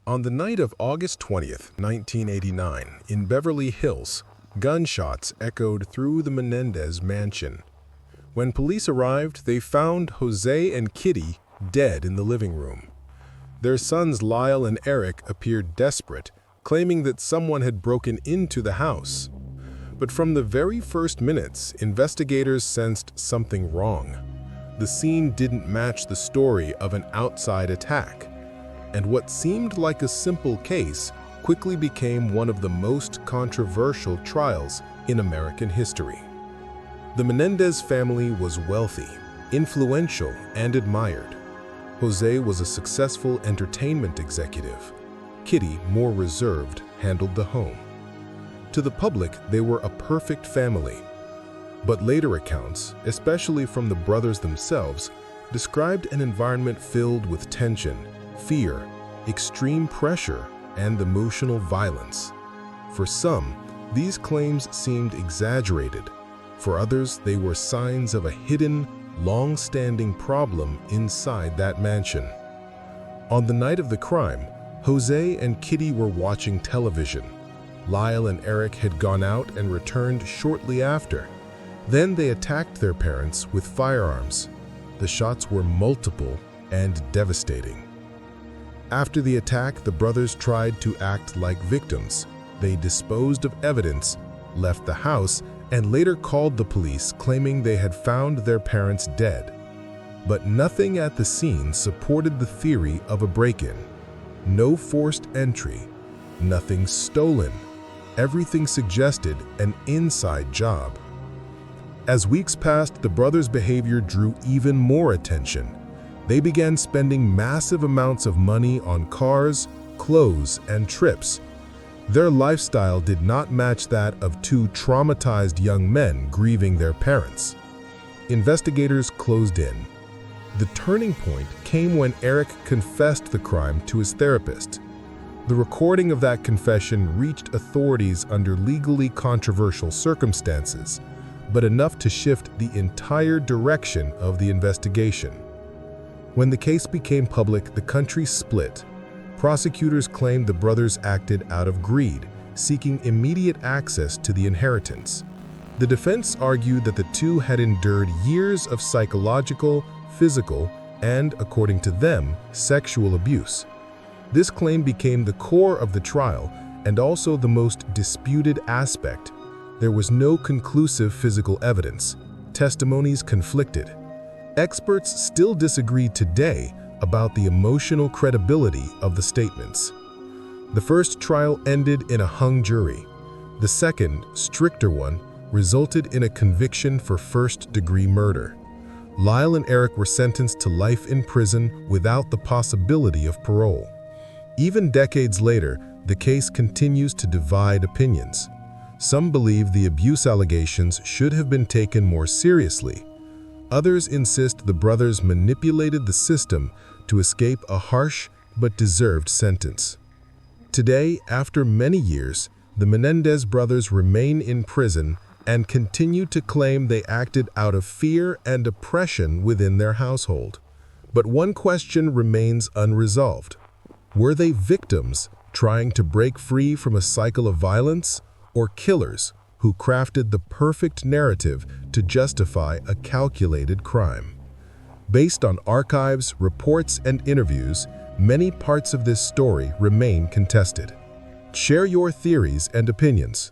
On the night of August 20th, 1989, in Beverly Hills, gunshots echoed through the Menendez mansion. When police arrived, they found Jose and Kitty dead in the living room. Their sons Lyle and Eric appeared desperate, claiming that someone had broken into the house. But from the very first minutes, investigators sensed something wrong. The scene didn't match the story of an outside attack, and what seemed like a simple case quickly became one of the most controversial trials in American history. The Menendez family was wealthy, influential, and admired. Jose was a successful entertainment executive. Kitty, more reserved, handled the home. To the public, they were a perfect family. But later accounts, especially from the brothers themselves, described an environment filled with tension, fear, extreme pressure, and emotional violence. For some, these claims seemed exaggerated. For others, they were signs of a hidden, long-standing problem inside that mansion. On the night of the crime, Jose and Kitty were watching television. Lyle and Eric had gone out and returned shortly after. Then they attacked their parents with firearms. The shots were multiple and devastating. After the attack, the brothers tried to act like victims. They disposed of evidence, left the house, and later called the police, claiming they had found their parents dead. But nothing at the scene supported the theory of a break-in. No forced entry, nothing stolen. Everything suggested an inside job. As weeks passed, the brothers' behavior drew even more attention. They began spending massive amounts of money on cars, clothes, and trips. Their lifestyle did not match that of two traumatized young men grieving their parents. Investigators closed in. The turning point came when Eric confessed the crime to his therapist. The recording of that confession reached authorities under legally controversial circumstances, but enough to shift the entire direction of the investigation. When the case became public, the country split. Prosecutors claimed the brothers acted out of greed, seeking immediate access to the inheritance. The defense argued that the two had endured years of psychological, physical, and, according to them, sexual abuse. This claim became the core of the trial and also the most disputed aspect. There was no conclusive physical evidence. Testimonies conflicted. Experts still disagree today about the emotional credibility of the statements. The first trial ended in a hung jury. The second, stricter one, resulted in a conviction for first-degree murder. Lyle and Eric were sentenced to life in prison without the possibility of parole. Even decades later, the case continues to divide opinions. Some believe the abuse allegations should have been taken more seriously. Others insist the brothers manipulated the system to escape a harsh but deserved sentence. Today, after many years, the Menendez brothers remain in prison and continue to claim they acted out of fear and oppression within their household. But one question remains unresolved. Were they victims trying to break free from a cycle of violence, or killers who crafted the perfect narrative to justify a calculated crime? Based on archives, reports, and interviews, many parts of this story remain contested. Share your theories and opinions.